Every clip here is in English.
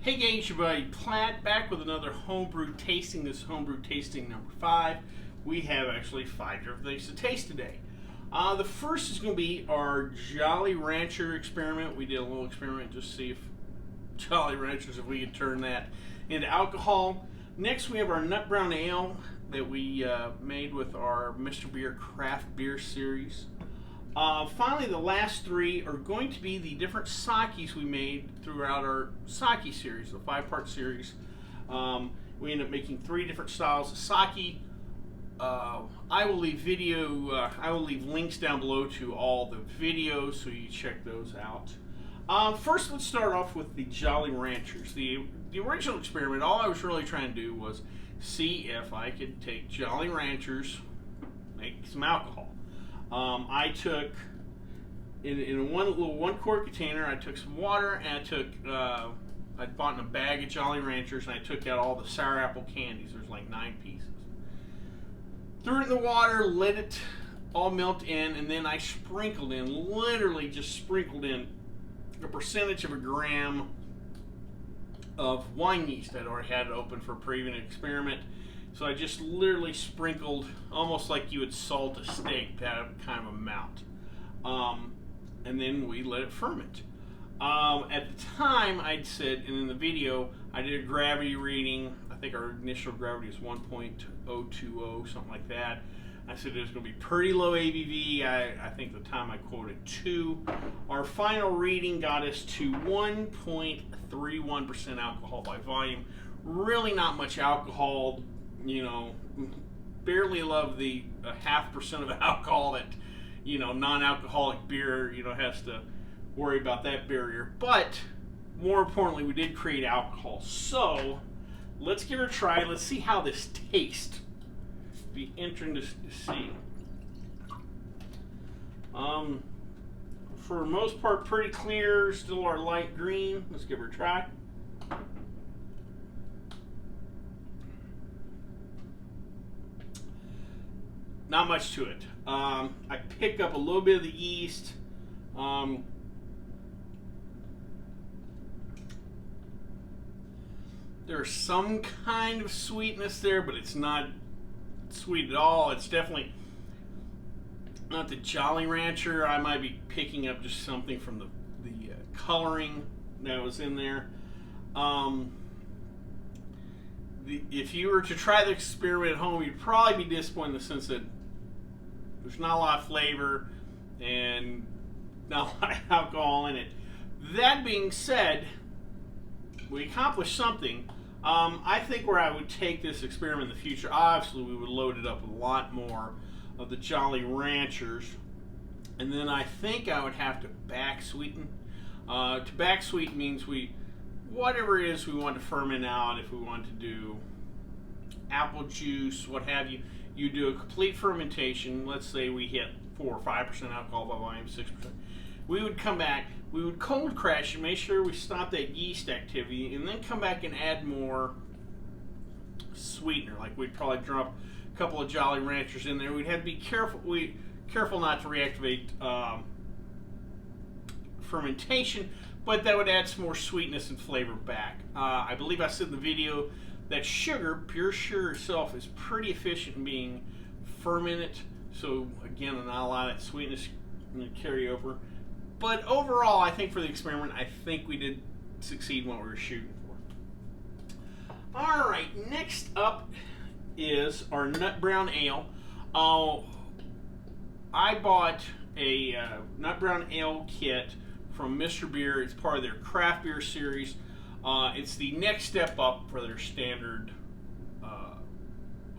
Hey gang, it's your buddy Platt back with another homebrew tasting. This is homebrew tasting number 5. We have actually 5 different things to taste today. The first is going to be our Jolly Rancher experiment. We did a little experiment just to see if Jolly Ranchers, if we could turn that into alcohol. Next we have our Nut Brown Ale that we made with our Mr. Beer Craft Beer series. Finally, the last 3 are going to be the different sakes we made throughout our sake series, the 5-part series. We ended up making 3 different styles of sake. I will leave links down below to all the videos so you check those out. First, let's start off with the Jolly Ranchers. The original experiment, all I was really trying to do was see if I could take Jolly Ranchers, make some alcohol. I took, in a one quart container, I took some water, and I'd bought in a bag of Jolly Ranchers, and I took out all the sour apple candies. There's like 9 pieces. Threw it in the water, let it all melt in, and then I sprinkled in, literally just sprinkled in a percentage of a gram of wine yeast. I'd already had it open for a previous experiment. So I just literally sprinkled, almost like you would salt a steak, that kind of amount. And then we let it ferment. At the time, I'd said, and in the video, I did a gravity reading. I think our initial gravity was 1.020, something like that. I said it was going to be pretty low ABV. I think the time I quoted 2. Our final reading got us to 1.31% alcohol by volume. Really not much alcohol. You know, barely above the 0.5% of alcohol that, you know, non-alcoholic beer, you know, has to worry about that barrier. But more importantly, we did create alcohol. So let's give it a try. Let's see how this tastes. Be interesting to see. For the most part, pretty clear. Still our light green. Let's give it a try. Not much to it. I pick up a little bit of the yeast. There's some kind of sweetness there, but it's not sweet at all. It's definitely not the Jolly Rancher. I might be picking up just something from the coloring that was in there. If you were to try the experiment at home, you'd probably be disappointed in the sense that there's not a lot of flavor and not a lot of alcohol in it. That being said, we accomplished something. I think where I would take this experiment in the future, obviously we would load it up with a lot more of the Jolly Ranchers, and then I think I would have to back sweeten. To back sweeten means whatever it is we want to ferment out, if we want to do apple juice, what have you, you do a complete fermentation. Let's say we hit 4 or 5% alcohol by volume, 6%. We would come back, we would cold crash and make sure we stop that yeast activity, and then come back and add more sweetener. Like we'd probably drop a couple of Jolly Ranchers in there. We'd have to be careful not to reactivate fermentation, but that would add some more sweetness and flavor back. I believe I said in the video that sugar, pure sugar itself, is pretty efficient in being fermented. So again, not a lot of that sweetness going to carry over. But overall, I think for the experiment, I think we did succeed in what we were shooting for. All right, next up is our Nut Brown Ale. I bought a Nut Brown Ale kit from Mr. Beer. It's part of their craft beer series. It's the next step up for their standard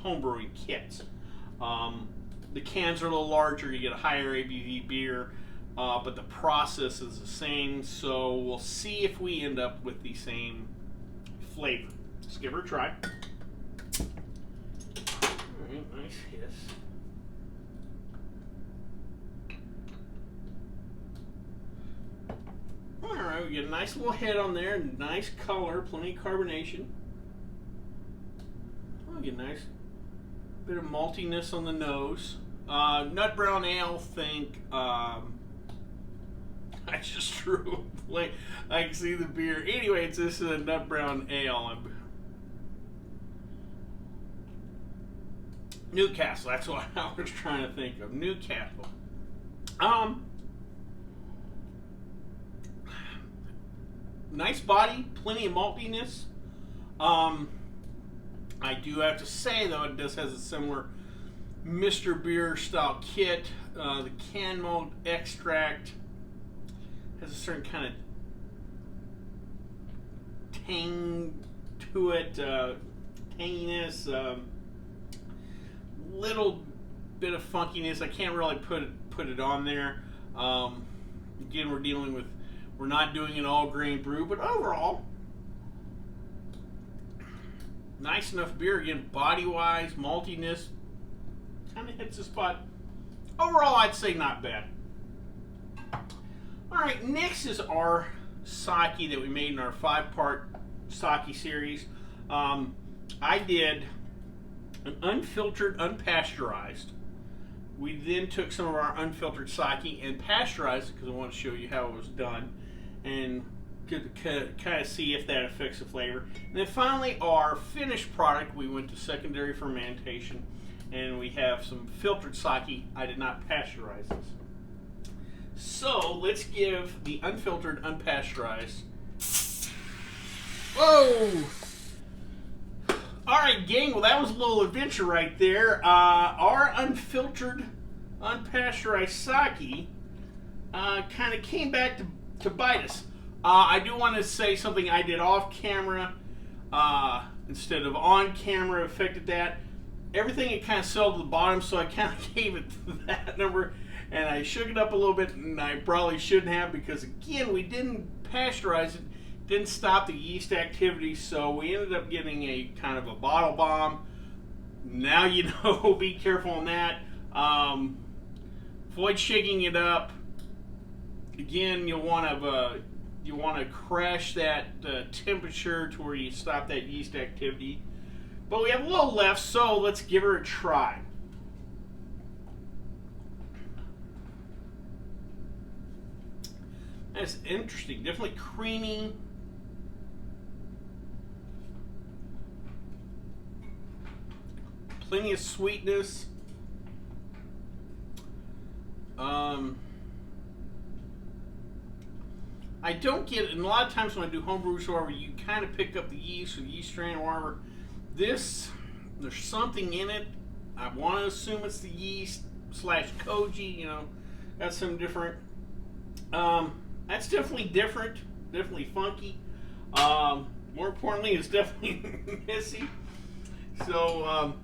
homebrewing kits. The cans are a little larger, you get a higher ABV beer, but the process is the same, so we'll see if we end up with the same flavor. Let's give her a try. Alright, nice hiss. Alright, we get a nice little head on there, nice color, plenty of carbonation. Oh, get a nice bit of maltiness on the nose. Nut Brown Ale, think I just threw like I can see the beer. Anyway, it's this nut brown ale. Newcastle. That's what I was trying to think of. Newcastle. Nice body, plenty of maltiness. I do have to say though, it does has a similar Mr. Beer style kit. The can malt extract has a certain kind of tang to it, tanginess, little bit of funkiness. I can't really put it on there. Again, we're not doing an all grain brew, but overall, nice enough beer. Again, body wise, maltiness, kind of hits the spot. Overall, I'd say not bad. All right, next is our sake that we made in our 5-part sake series. I did an unfiltered, unpasteurized. We then took some of our unfiltered sake and pasteurized it because I want to show you how it was done and kind of see if that affects the flavor. And then finally, our finished product, we went to secondary fermentation, and we have some filtered sake. I did not pasteurize this. So let's give the unfiltered, unpasteurized. Whoa! All right, gang. Well, that was a little adventure right there. Our unfiltered, unpasteurized sake kind of came back to bite us. I do want to say something I did off camera instead of on camera affected that. Everything it kind of settled to the bottom, so I kind of gave it that number, and I shook it up a little bit, and I probably shouldn't have because again we didn't pasteurize it. Didn't stop the yeast activity, so we ended up getting a kind of a bottle bomb. Now you know, be careful on that. Avoid shaking it up. Again, you'll want to crash that temperature to where you stop that yeast activity. But we have a little left, so let's give her a try. That's interesting. Definitely creamy. Plenty of sweetness. I don't get it, and a lot of times when I do homebrews, however, you kind of pick up the yeast or the yeast strain or whatever. This, there's something in it. I want to assume it's the yeast / koji, you know, got some different. That's definitely different, definitely funky. More importantly, it's definitely messy. So,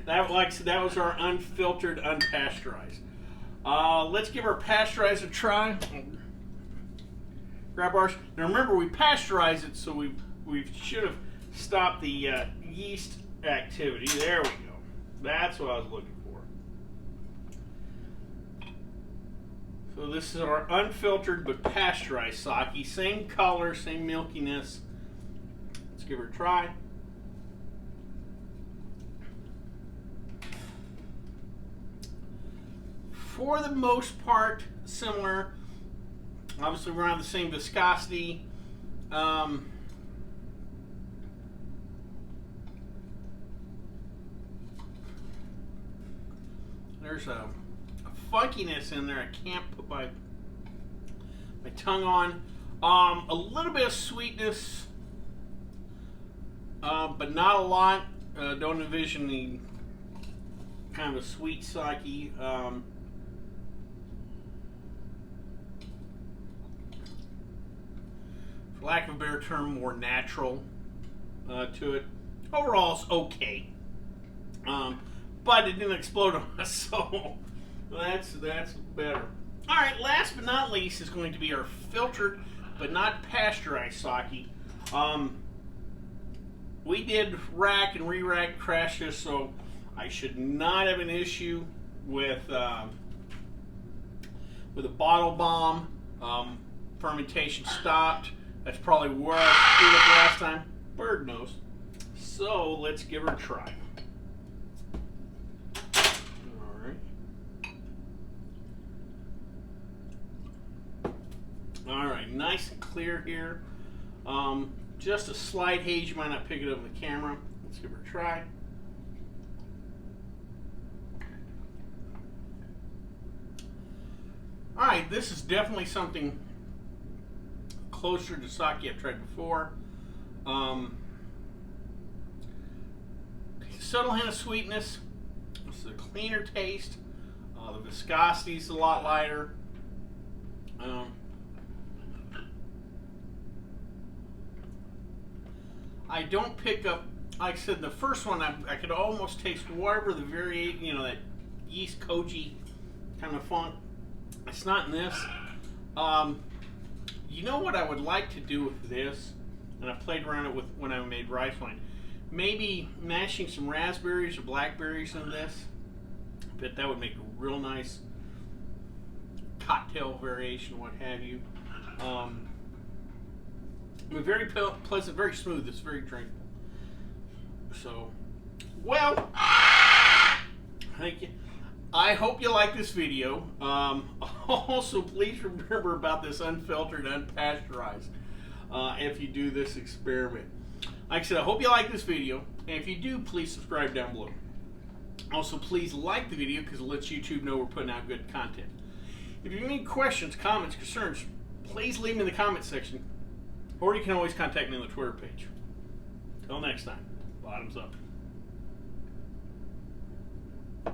that, like I said, that was our unfiltered, unpasteurized. Let's give our pasteurized a try. Grab ours. Now remember, we pasteurized it, so we should have stopped the yeast activity. There we go. That's what I was looking for. So this is our unfiltered but pasteurized sake. Same color, same milkiness. Let's give her a try. For the most part, similar. Obviously, we're on the same viscosity. There's a funkiness in there I can't put my tongue on. A little bit of sweetness, but not a lot. Don't envision the kind of a sweet sake. For lack of a better term, more natural to it. Overall, it's okay, but it didn't explode on us, so that's better. All right, last but not least is going to be our filtered but not pasteurized sake. We did rack and re-rack crash this, so I should not have an issue with a bottle bomb. Fermentation stopped. That's probably where I screwed up last time. Bird knows. So let's give her a try. All right. Right, nice and clear here. Just a slight haze. You might not pick it up on the camera. Let's give it a try. Alright, this is definitely something closer to sake I've tried before. Subtle hint of sweetness. This is a cleaner taste. The viscosity is a lot lighter. I don't pick up, like I said, the first one I could almost taste whatever the variation, you know, that yeast koji kind of funk. It's not in this. You know what I would like to do with this, and I played around it with when I made rice wine. Maybe mashing some raspberries or blackberries in this. I bet that would make a real nice cocktail variation, what have you. Very pleasant, very smooth. It's very drinkable. So, well, thank you. I hope you like this video. Also, please remember about this unfiltered, unpasteurized if you do this experiment. Like I said, I hope you like this video. And if you do, please subscribe down below. Also, please like the video because it lets YouTube know we're putting out good content. If you have any questions, comments, concerns, please leave them in the comments section. Or you can always contact me on the Twitter page. Till next time, bottoms up.